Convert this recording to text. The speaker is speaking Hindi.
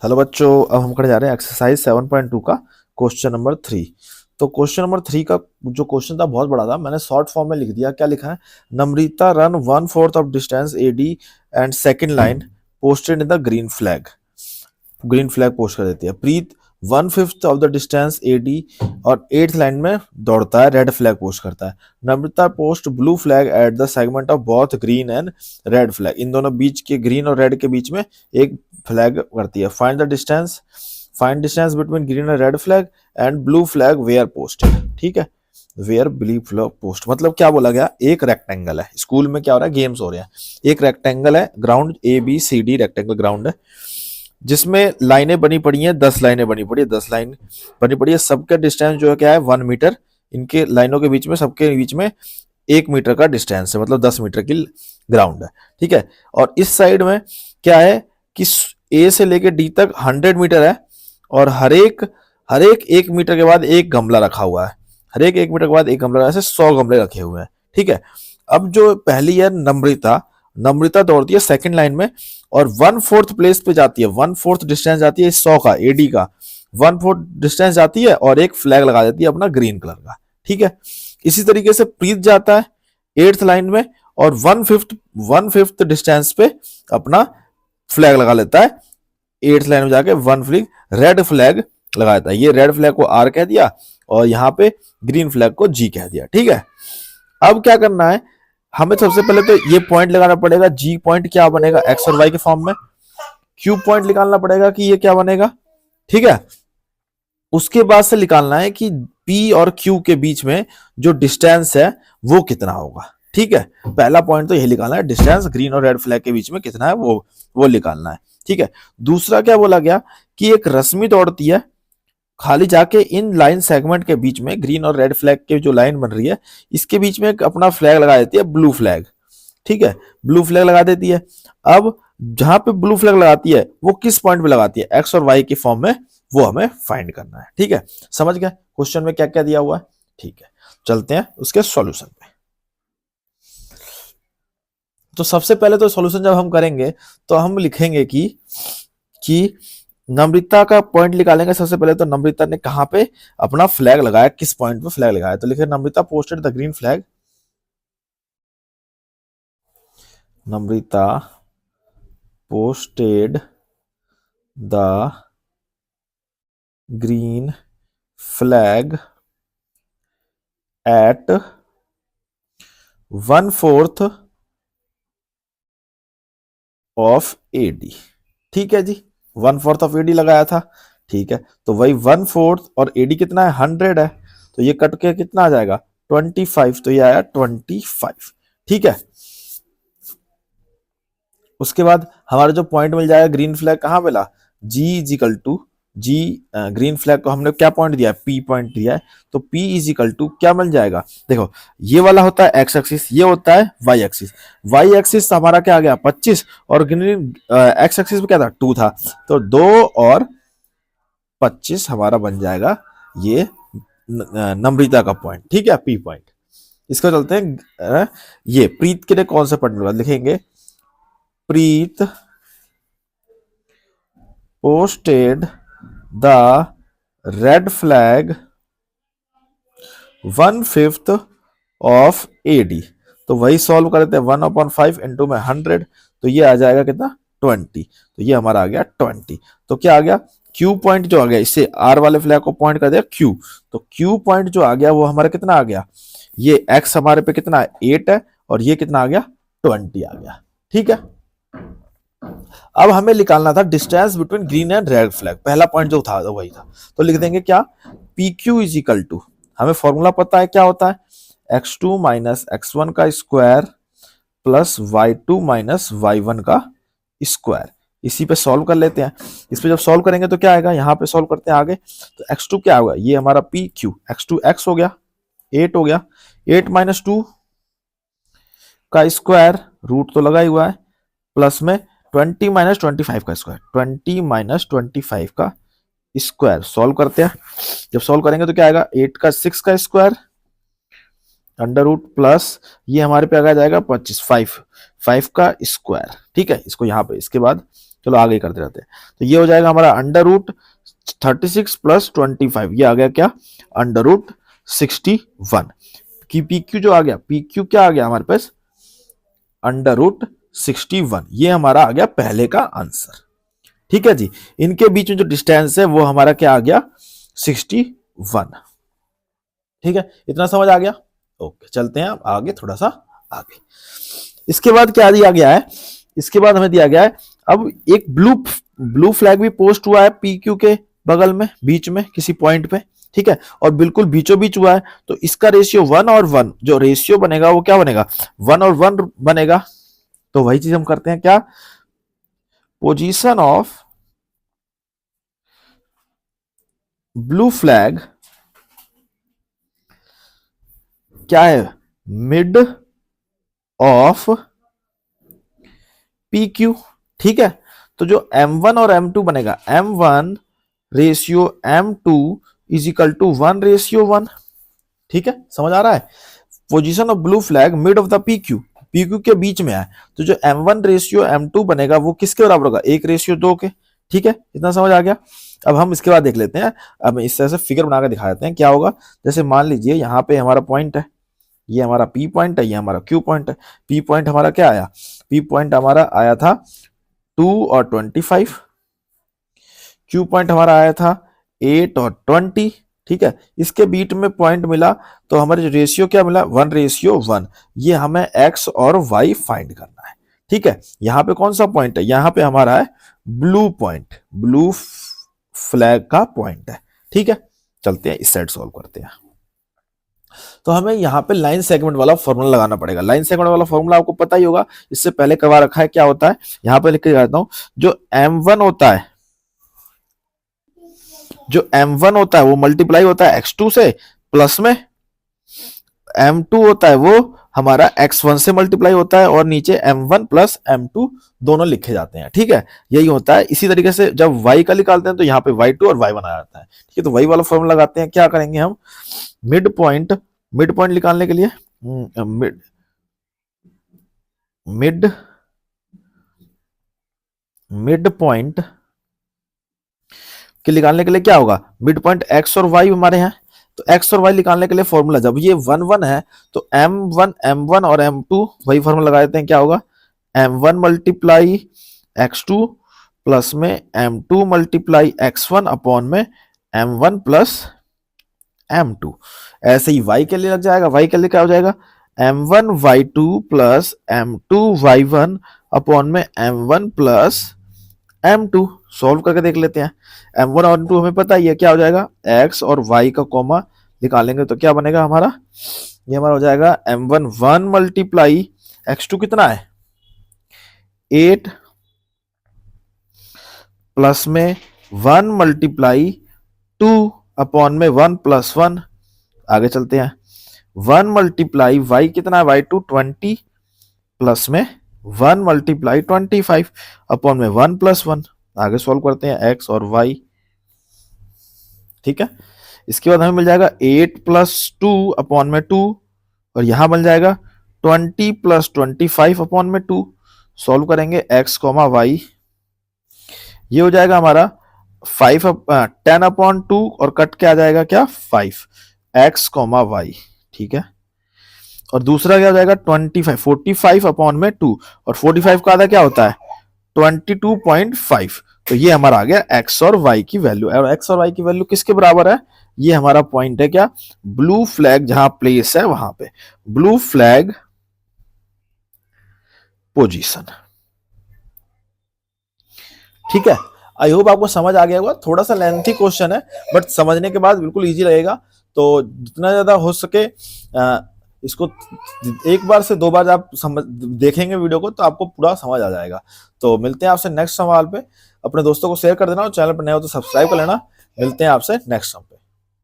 हेलो बच्चों, अब हम करने जा रहे हैं एक्सरसाइज 7.2 का क्वेश्चन नंबर 3। तो क्वेश्चन नंबर 3 का जो क्वेश्चन था बहुत बड़ा था, मैंने शॉर्ट फॉर्म में लिख दिया। क्या लिखा है? Namrata run 1/4 of distance AD and second line posted in the green flag. Green flag post कर देती है। Preet 1/5 of the distance AD और 8th लाइन में दौड़ता है, रेड फ्लैग पोस्ट करता है। Namrata post blue flag at the segment of both green and red flag. इन दोनों बीच के ग्रीन और रेड के बीच में एक फ्लैग करती है। फाइंड डिस्टेंस बिटवीन ग्रीन और red flag and blue flag where posted. ठीक है, वेयर ब्लू फ्लैग पोस्ट मतलब क्या बोला गया? एक रेक्टेंगल है, स्कूल में क्या हो रहा है, गेम्स हो रहे हैं। एक रेक्टेंगल है, ग्राउंड ABCD रेक्टेंगल ग्राउंड है, जिसमें लाइनें बनी पड़ी हैं, 10 लाइनें बनी पड़ी है, 10 लाइन बनी पड़ी है। सबका डिस्टेंस जो है क्या है? 1 मीटर। इनके लाइनों के बीच में, सबके बीच में 1 मीटर का डिस्टेंस है, मतलब 10 मीटर की ग्राउंड है। ठीक है, और इस साइड में क्या है कि A से लेके D तक 100 मीटर है, और हर एक 1 मीटर के बाद एक गमला रखा हुआ है। हर एक 1 मीटर के बाद एक गमला, ऐसे 100 गमले रखे हुए हैं। ठीक है, अब जो पहली है नम्रता, नम्रता दौड़ती है सेकंड लाइन में और 1/4 प्लेस पे जाती है। 1/4 डिस्टेंस जाती है 100 का, AD का 1/4 डिस्टेंस जाती है और एक फ्लैग लगा देती है अपना ग्रीन कलर का। ठीक है, इसी तरीके से प्रीत जाता है 8th लाइन में और 1/5 डिस्टेंस पे अपना फ्लैग लगा लेता है। 8th लाइन में जाके वन फ्लैग रेड फ्लैग लगा देता है। ये रेड फ्लैग को R कह दिया और यहाँ पे ग्रीन फ्लैग को G कह दिया। ठीक है, अब क्या करना है हमें? सबसे पहले तो ये पॉइंट लगाना पड़ेगा। G पॉइंट क्या बनेगा? X और Y के फॉर्म में। Q पॉइंट निकालना पड़ेगा कि ये क्या बनेगा। ठीक है, उसके बाद से निकालना है कि P और Q के बीच में जो डिस्टेंस है वो कितना होगा। ठीक है, पहला पॉइंट तो यही निकालना है, डिस्टेंस ग्रीन और रेड फ्लैग के बीच में कितना है वो निकालना है। ठीक है, दूसरा क्या बोला गया कि एक रश्मि दौड़ती है खाली जाके इन लाइन सेगमेंट के बीच में, ग्रीन और रेड फ्लैग के जो लाइन बन रही है इसके बीच में एक अपना फ्लैग लगा देती है, ब्लू फ्लैग। ठीक है, ब्लू फ्लैग लगा देती है। अब जहां पे ब्लू फ्लैग लगाती है वो किस पॉइंट पे लगाती है? X और Y के फॉर्म में, वो हमें फाइंड करना है। ठीक है, समझ गए क्वेश्चन में क्या क्या दिया हुआ है? ठीक है, चलते हैं उसके सॉल्यूशन पे। तो सबसे पहले तो सॉल्यूशन जब हम करेंगे तो हम लिखेंगे कि नम्रता का पॉइंट निकालेंगे। सबसे पहले तो नम्रता ने कहां पे अपना फ्लैग लगाया, किस पॉइंट पे फ्लैग लगाया? तो लिखे Namrata posted the green flag. Namrata posted the green flag at 1/4 of AD। ठीक है जी, 1/4 ऑफ AD लगाया था। ठीक है, तो वही 1/4 और AD कितना है? 100 है, तो ये कट के कितना आ जाएगा? 25। तो ये आया 25। ठीक है, उसके बाद हमारा जो पॉइंट मिल जाएगा ग्रीन फ्लैग कहां मिला? G ग्रीन फ्लैग को हमने क्या पॉइंट दिया है? P पॉइंट दिया है, तो P क्या मिल जाएगा? देखो, ये वाला होता है X एक्सिस, ये होता है Y एक्सिस। Y एक्सिस हमारा क्या आ गया? 25, और ग्रीन X एक्सिस में क्या था? 2 था, तो 2 और 25 हमारा बन जाएगा ये नम्रता का पॉइंट। ठीक है, P पॉइंट। इसको चलते हैं ये प्रीत के लिए कौन सा पॉइंट लिखेंगे? प्रीत posted the red flag 1/5 of AD। तो वही सॉल्व कर देते हैं, 1/5 इंटू में 100, तो ये आ जाएगा कितना? 20। तो ये हमारा आ गया 20। तो क्या आ गया? Q पॉइंट जो आ गया, इससे R वाले फ्लैग को पॉइंट कर दिया Q, तो Q पॉइंट जो आ गया वो हमारा कितना आ गया? ये X हमारे पे कितना है? 8 है, और ये कितना आ गया? 20 आ गया। ठीक है, अब हमें निकालना था distance between green and red flag. पहला पॉइंट जो था वही था, तो लिख देंगे क्या? PQ इज इक्वल टू, हमें फॉर्मूला पता है क्या होता है? x2 माइनस x1 का square plus y2 minus y1 का स्क्वायर। इसी पे सॉल्व कर लेते हैं। इस पे जब सॉल्व करेंगे तो क्या आएगा? यहाँ पे सॉल्व करते हैं आगे, तो x2 क्या होगा? ये हमारा PQ, x2 x हो गया, 8 हो गया, 8 माइनस 2 का स्क्वायर, रूट तो लगा ही हुआ है, प्लस में 20 माइनस 25 का स्क्वायर, 20 माइनस 25 का स्क्वायर। सॉल्व करते हैं, जब सॉल्व करेंगे तो क्या आएगा? 8 का 6 का स्क्वायर अंडर रूट प्लस ये हमारे पे आ जाएगा 25, 5 का स्क्वायर। ठीक है, इसको यहाँ पे, इसके बाद चलो आगे करते रहते हैं। तो ये हो जाएगा हमारा अंडर रूट 36 प्लस 25, ये आ गया क्या, अंडर रूट 61 की पी क्यू जो आ गया, पी क्यू क्या आ गया हमारे पास, अंडर रूट 61, ये हमारा आ गया पहले का आंसर। ठीक है जी, इनके बीच में जो डिस्टेंस है वो हमारा क्या आ गया, 61। ठीक है, इतना समझ आ गया। ओके, चलते हैं आगे, थोड़ा सा आगे। इसके बाद क्या दिया गया है, इसके बाद हमें दिया गया है अब एक ब्लू फ्लैग भी पोस्ट हुआ है पी क्यू के बगल में, बीच में किसी पॉइंट पे। ठीक है, और बिल्कुल बीचों बीच हुआ है, तो इसका रेशियो 1 और 1, जो रेशियो बनेगा वो क्या बनेगा, 1 और 1 बनेगा। तो वही चीज हम करते हैं, क्या, पोजीशन ऑफ ब्लू फ्लैग क्या है, मिड ऑफ पी क्यू। ठीक है, तो जो M1 और M2 बनेगा, M1 ratio M2 is equal to 1 ratio 1। ठीक है, समझ आ रहा है। Position of blue flag mid of the P Q, P Q के बीच में है, तो जो M1 रेशियो M2 बनेगा वो किसके बराबर होगा, 1 रेशियो 2 के। ठीक है, इतना समझ आ गया। अब हम इसके बाद देख लेते हैं, अब इस तरह से फिगर बनाकर दिखा देते हैं क्या होगा। जैसे मान लीजिए यहाँ पे हमारा पॉइंट है, ये हमारा पी पॉइंट है, ये हमारा क्यू पॉइंट है। पी पॉइंट हमारा क्या आया, पी पॉइंट हमारा आया था 2 और 25, क्यू पॉइंट हमारा आया था 8 और 20। ठीक है, इसके बीच में पॉइंट मिला, तो हमारे रेशियो क्या मिला, 1 रेशियो 1। ये हमें एक्स और वाई फाइंड करना है। ठीक है, यहाँ पे कौन सा पॉइंट है, यहाँ पे हमारा है ब्लू पॉइंट, ब्लू फ्लैग का पॉइंट है। ठीक है, चलते हैं इस साइड सॉल्व करते हैं। तो हमें यहाँ पे लाइन सेगमेंट वाला फॉर्मूला लगाना पड़ेगा। लाइन सेगमेंट वाला फॉर्मूला आपको पता ही होगा, इससे पहले करवा रखा है। क्या होता है, यहाँ पे लिख के जाता हूं, जो M1 होता है, जो M1 होता है वो मल्टीप्लाई होता है x2 से, प्लस में M2 होता है वो हमारा x1 से मल्टीप्लाई होता है, और नीचे M1 प्लस M2 दोनों लिखे जाते हैं। ठीक है, यही होता है। इसी तरीके से जब y का निकालते हैं तो यहाँ पे y2 और y1 आ जाता है। ठीक है, तो वही वाला फॉर्मूला लगाते हैं। क्या करेंगे हम, मिड पॉइंट निकालने के लिए मिड पॉइंट के निकालने के लिए क्या होगा, मिड पॉइंट x और y हमारे हैं, तो x और y निकालने के लिए फॉर्मूला, जब ये 1 1 है तो m1 और m2 वही फॉर्मूला लगा देते हैं। क्या होगा, m1 मल्टीप्लाई x2 प्लस में m2 मल्टीप्लाई x1 अपॉन में m1 प्लस m2। ऐसे ही y के लिए लग जाएगा, y के लिए क्या हो जाएगा, m1 y2 plus m2 y1 upon में m1 प्लस m2। सॉल्व करके देख लेते हैं। m1 और m2 हमें पता ही है, क्या हो जाएगा, x और y का कॉमा निकालेंगे तो क्या बनेगा हमारा, ये हमारा हो जाएगा m1 1 मल्टीप्लाई x2 कितना है 8 प्लस में 1 मल्टीप्लाई 2 अपॉन में 1 प्लस 1। आगे चलते हैं, 1 मल्टीप्लाई y कितना है y2 20 प्लस में 1 मल्टीप्लाई 25 अपॉन में 1 प्लस 1। आगे सॉल्व करते हैं x और y। ठीक है, इसके बाद हमें मिल जाएगा 8 प्लस 2 अपॉन में 2, और यहां मिल जाएगा 20 प्लस 25 अपॉन में 2। सॉल्व करेंगे x कॉमा y, ये हो जाएगा हमारा 10 अपॉन 2 और कट के आ जाएगा क्या 5 x कॉमा y। ठीक है, और दूसरा क्या हो जाएगा 45 अपॉन में 2, और 45 का आधा क्या होता है 22.5। तो ये हमारा आ गया x और y की वैल्यू, और x और y की वैल्यू किसके बराबर है, ये हमारा पॉइंट है क्या, ब्लू फ्लैग जहां प्लेस है वहां पे, ब्लू फ्लैग पोजीशन। ठीक है, आई होप आपको समझ आ गया होगा। थोड़ा सा लेंथी क्वेश्चन है, बट समझने के बाद बिल्कुल इजी लगेगा। तो जितना ज्यादा हो सके इसको एक बार से 2 बार आप देखेंगे वीडियो को, तो आपको पूरा समझ आ जाएगा। तो मिलते हैं आपसे नेक्स्ट सवाल पे। अपने दोस्तों को शेयर कर देना, और चैनल पर नए हो तो सब्सक्राइब कर लेना। मिलते हैं आपसे नेक्स्ट सवाल पे।